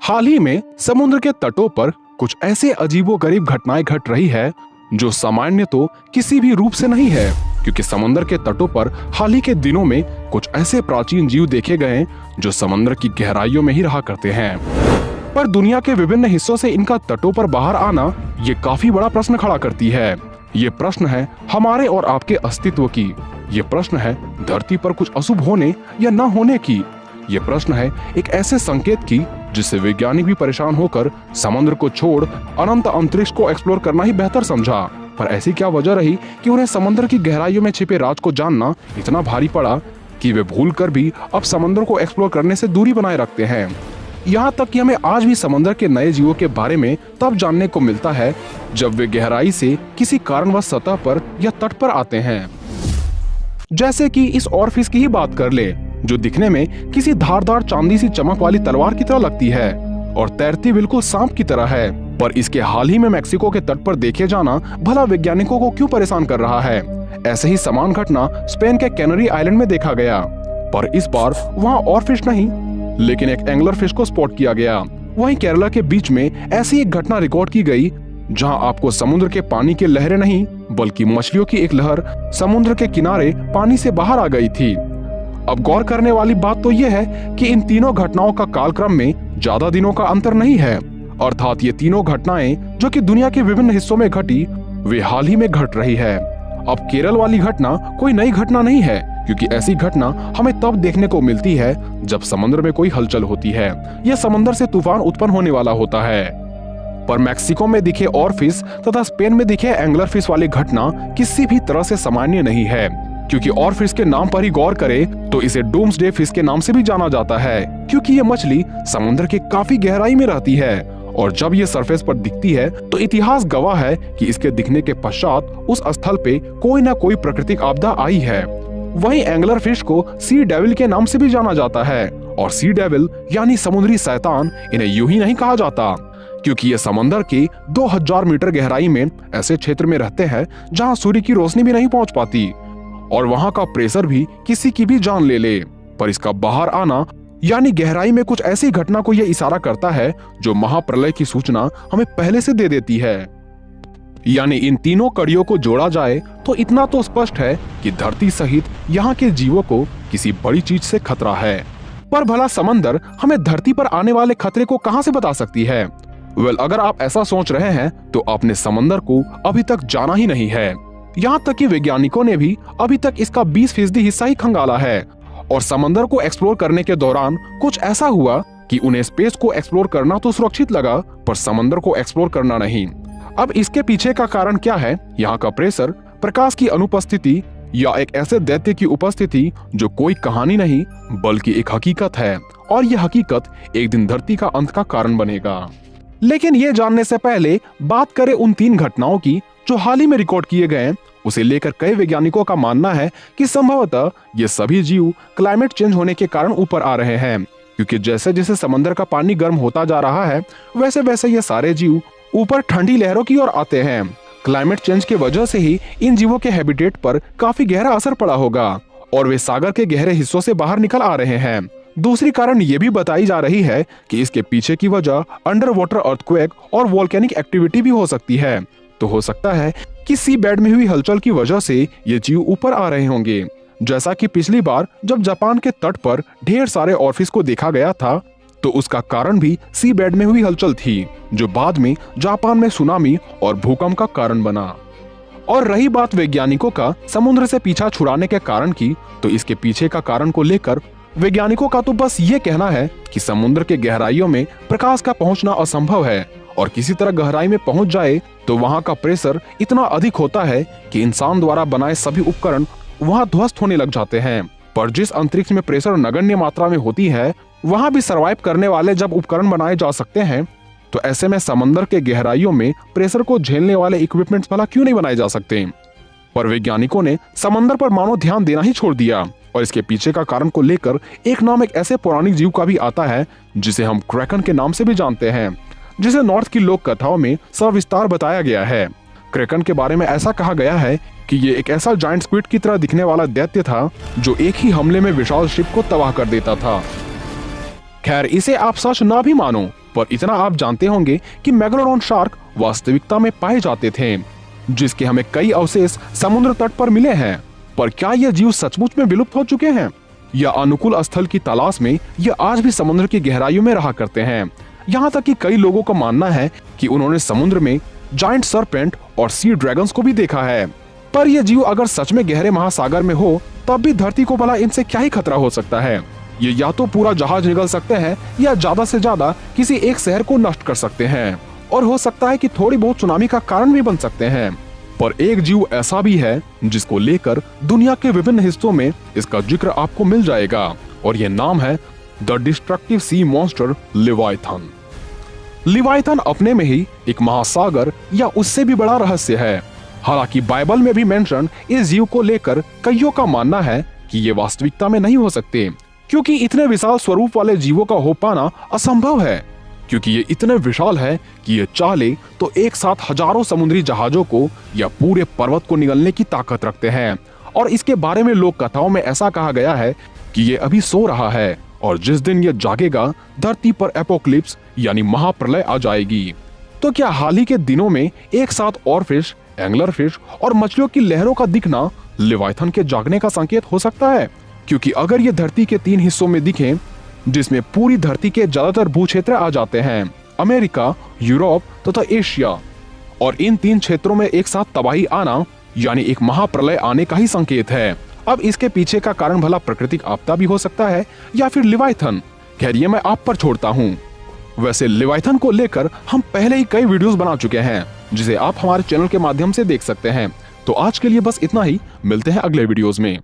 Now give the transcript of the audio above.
हाल ही में समुद्र के तटों पर कुछ ऐसे अजीबोगरीब घटनाएं घट रही है जो सामान्य तो किसी भी रूप से नहीं है, क्योंकि समुद्र के तटों पर हाल ही के दिनों में कुछ ऐसे प्राचीन जीव देखे गए जो समुद्र की गहराइयों में ही रहा करते हैं। पर दुनिया के विभिन्न हिस्सों से इनका तटों पर बाहर आना ये काफी बड़ा प्रश्न खड़ा करती है। ये प्रश्न है हमारे और आपके अस्तित्व की। ये प्रश्न है धरती पर कुछ अशुभ होने या न होने की। ये प्रश्न है एक ऐसे संकेत की जिससे वैज्ञानिक भी परेशान होकर समुद्र को छोड़ अनंत अंतरिक्ष को एक्सप्लोर करना ही बेहतर समझा। पर ऐसी क्या वजह रही कि उन्हें समुद्र की गहराइयों में छिपे राज को जानना इतना भारी पड़ा कि वे भूलकर भी अब समुद्र को एक्सप्लोर करने से दूरी बनाए रखते हैं। यहाँ तक कि हमें आज भी समुद्र के नए जीवों के बारे में तब जानने को मिलता है जब वे गहराई से किसी कारणवश सतह पर या तट पर आते हैं। जैसे कि इस ऑरफिश की ही बात कर ले, जो दिखने में किसी धारदार चांदी सी चमक वाली तलवार की तरह लगती है और तैरती बिल्कुल सांप की तरह है। पर इसके हाल ही में मेक्सिको के तट पर देखे जाना भला वैज्ञानिकों को क्यों परेशान कर रहा है। ऐसे ही समान घटना स्पेन के कैनरी आइलैंड में देखा गया, पर इस बार वहाँ ऑरफिश नहीं लेकिन एक एंगलर फिश को स्पॉट किया गया। वहीं केरला के बीच में ऐसी एक घटना रिकॉर्ड की गई जहां आपको समुद्र के पानी की लहरें नहीं बल्कि मछलियों की एक लहर समुद्र के किनारे पानी से बाहर आ गई थी। अब गौर करने वाली बात तो यह है कि इन तीनों घटनाओं का कालक्रम में ज्यादा दिनों का अंतर नहीं है, अर्थात ये तीनों घटनाएं जो कि दुनिया के विभिन्न हिस्सों में घटी वे हाल ही में घट रही है। अब केरल वाली घटना कोई नई घटना नहीं है, क्योंकि ऐसी घटना हमें तब देखने को मिलती है जब समुद्र में कोई हलचल होती है या समुद्र से तूफान उत्पन्न होने वाला होता है। पर मेक्सिको में दिखे ऑरफिश तथा स्पेन में दिखे एंगलर फिश वाली घटना किसी भी तरह से सामान्य नहीं है, क्योंकि ऑरफिश के नाम पर ही गौर करें तो इसे डूम्सडे फिश के नाम से भी जाना जाता है, क्योंकि ये मछली समुद्र के काफी गहराई में रहती है और जब ये सरफेस पर दिखती है तो इतिहास गवाह है कि इसके दिखने के पश्चात उस स्थल पे कोई ना कोई प्राकृतिक आपदा आई है। वहीं एंगलर फिश को सी डेविल के नाम से भी जाना जाता है, और सी डेविल यानी समुद्री शैतान इन्हें यूं ही नहीं कहा जाता, क्योंकि ये समंदर की 2000 मीटर गहराई में ऐसे क्षेत्र में रहते हैं जहां सूर्य की रोशनी भी नहीं पहुंच पाती और वहां का प्रेशर भी किसी की भी जान ले ले। पर इसका बाहर आना यानी गहराई में कुछ ऐसी घटना को यह इशारा करता है जो महाप्रलय की सूचना हमें पहले से दे देती है। यानी इन तीनों कड़ियों को जोड़ा जाए तो इतना तो स्पष्ट है कि धरती सहित यहाँ के जीवों को किसी बड़ी चीज से खतरा है। पर भला समंदर हमें धरती पर आने वाले खतरे को कहां से बता सकती है? अगर आप ऐसा सोच रहे हैं तो आपने समंदर को अभी तक जाना ही नहीं है। यहाँ तक कि वैज्ञानिकों ने भी अभी तक इसका 20% हिस्सा ही खंगाला है, और समंदर को एक्सप्लोर करने के दौरान कुछ ऐसा हुआ कि उन्हें स्पेस को एक्सप्लोर करना तो सुरक्षित लगा पर समंदर को एक्सप्लोर करना नहीं। अब इसके पीछे का कारण क्या है? यहाँ का प्रेशर, प्रकाश की अनुपस्थिति या एक ऐसे दैत्य की उपस्थिति जो कोई कहानी नहीं बल्कि एक हकीकत है, और यह हकीकत एक दिन धरती का अंत का कारण बनेगा। लेकिन ये जानने से पहले बात करें उन 3 घटनाओं की जो हाल ही में रिकॉर्ड किए गए। उसे लेकर कई वैज्ञानिकों का मानना है कि संभवतः ये सभी जीव क्लाइमेट चेंज होने के कारण ऊपर आ रहे हैं, क्योंकि जैसे जैसे समंदर का पानी गर्म होता जा रहा है वैसे वैसे ये सारे जीव ऊपर ठंडी लहरों की ओर आते हैं। क्लाइमेट चेंज की वजह से ही इन जीवों के हैबिटेट पर काफी गहरा असर पड़ा होगा और वे सागर के गहरे हिस्सों से बाहर निकल आ रहे हैं। दूसरी कारण ये भी बताई जा रही है कि इसके पीछे की वजह अंडर वाटर अर्थक्वेक और वोल्केनिक एक्टिविटी भी हो सकती है। तो हो सकता है कि सी बेड में हुई हलचल की वजह से ये जीव ऊपर आ रहे होंगे, जैसा कि पिछली बार जब जापान के तट पर ढेर सारे ऑरफिश को देखा गया था तो उसका कारण भी सी बेड में हुई हलचल थी, जो बाद में जापान में सुनामी और भूकंप का कारण बना। और रही बात वैज्ञानिकों का समुद्र से पीछा छुड़ाने के कारण की, तो इसके पीछे का कारण को लेकर वैज्ञानिकों का तो बस ये कहना है कि समुद्र के गहराइयों में प्रकाश का पहुंचना असंभव है, और किसी तरह गहराई में पहुंच जाए तो वहां का प्रेशर इतना अधिक होता है कि इंसान द्वारा बनाए सभी उपकरण वहां ध्वस्त होने लग जाते हैं। पर जिस अंतरिक्ष में प्रेशर नगण्य मात्रा में होती है वहां भी सरवाइव करने वाले जब उपकरण बनाए जा सकते हैं, तो ऐसे में समंदर के गहराइयों में प्रेशर को झेलने वाले इक्विपमेंट्स भला क्यों नहीं बनाए जा सकते? पर वैज्ञानिकों ने समंदर पर मानो ध्यान देना ही छोड़ दिया, और इसके पीछे का कारण को लेकर एक नाम एक ऐसे पौराणिक जीव का भी आता है जिसे हम क्रैकन के नाम से भी जानते हैं, जिसे नॉर्थ की लोक कथाओं में सविस्तार बताया गया है। क्रैकन के बारे में ऐसा कहा गया है कि ये एक ऐसा जायंट स्क्विड की तरह दिखने वाला दैत्य था जो एक ही हमले में विशाल शिप को तबाह कर देता था। खैर, इसे आप सच ना भी मानो, पर इतना आप जानते होंगे कि मेगालोडॉन शार्क वास्तविकता में पाए जाते थे, जिसके हमें कई अवशेष समुद्र तट पर मिले हैं। पर क्या ये जीव सचमुच में विलुप्त हो चुके हैं या अनुकूल स्थल की तलाश में ये आज भी समुद्र की गहराइयों में रहा करते हैं? यहाँ तक कि कई लोगों का मानना है कि उन्होंने समुद्र में जायंट सरपेंट और सी ड्रैगन्स को भी देखा है। पर ये जीव अगर सच में गहरे महासागर में हो तब भी धरती को भला इनसे क्या ही खतरा हो सकता है? ये या तो पूरा जहाज निगल सकते हैं या ज्यादा से ज्यादा किसी एक शहर को नष्ट कर सकते हैं, और हो सकता है कि थोड़ी बहुत सुनामी का कारण भी बन सकते हैं। पर एक जीव ऐसा भी है जिसको लेकर दुनिया के विभिन्न हिस्सों में इसका जिक्र आपको मिल जाएगा, और ये नाम है द डिस्ट्रक्टिव सी मॉन्स्टर लिवाइथन। लिवाइथन अपने में ही एक महासागर या उससे भी बड़ा रहस्य है। हालांकि बाइबल में भी मेंशन इस जीव को लेकर कईयों का मानना है कि ये वास्तविकता में नहीं हो सकते, क्योंकि इतने विशाल स्वरूप वाले जीवों का हो पाना असंभव है, क्योंकि ये इतने विशाल है कि ये चाले तो एक साथ हजारों समुद्री जहाजों को या पूरे पर्वत को निगलने की ताकत रखते हैं। और इसके बारे में लोक कथाओं में ऐसा कहा गया है कि ये अभी सो रहा है और जिस दिन ये जागेगा धरती पर एपोक्लिप्स यानी महाप्रलय आ जाएगी। तो क्या हाल ही के दिनों में एक साथ और फिश, एंगलर फिश और मछलियों की लहरों का दिखना लिवाइथन के जागने का संकेत हो सकता है? क्योंकि अगर ये धरती के 3 हिस्सों में दिखें, जिसमें पूरी धरती के ज्यादातर भूक्षेत्र आ जाते हैं, अमेरिका, यूरोप तथा एशिया, और इन 3 क्षेत्रों में एक साथ तबाही आना यानी एक महाप्रलय आने का ही संकेत है। अब इसके पीछे का कारण भला प्राकृतिक आपदा भी हो सकता है या फिर लिवाइथन? खैर ये मैं आप पर छोड़ता हूँ। वैसे लिवाइथन को लेकर हम पहले ही कई वीडियोस बना चुके हैं, जिसे आप हमारे चैनल के माध्यम से देख सकते हैं। तो आज के लिए बस इतना ही, मिलते हैं अगले वीडियोस में।